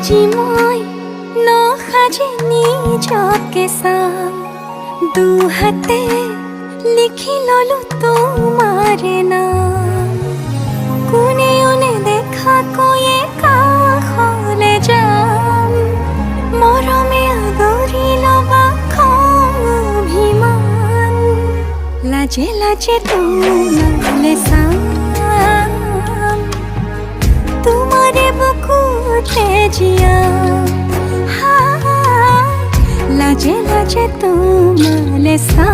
আজি মই নসাজে নিজকে চাম দুহাতে লিখি ললো তোমাৰে নাম কোনেও নেদেখা কৈয়ে কাষলে যাম মৰমে আদৰি লবা খং অভিমান লাজে লাজে তোমালে চাম তোমাৰে বুকুতে জিয়াম লাজে লাজে তোমালে চাম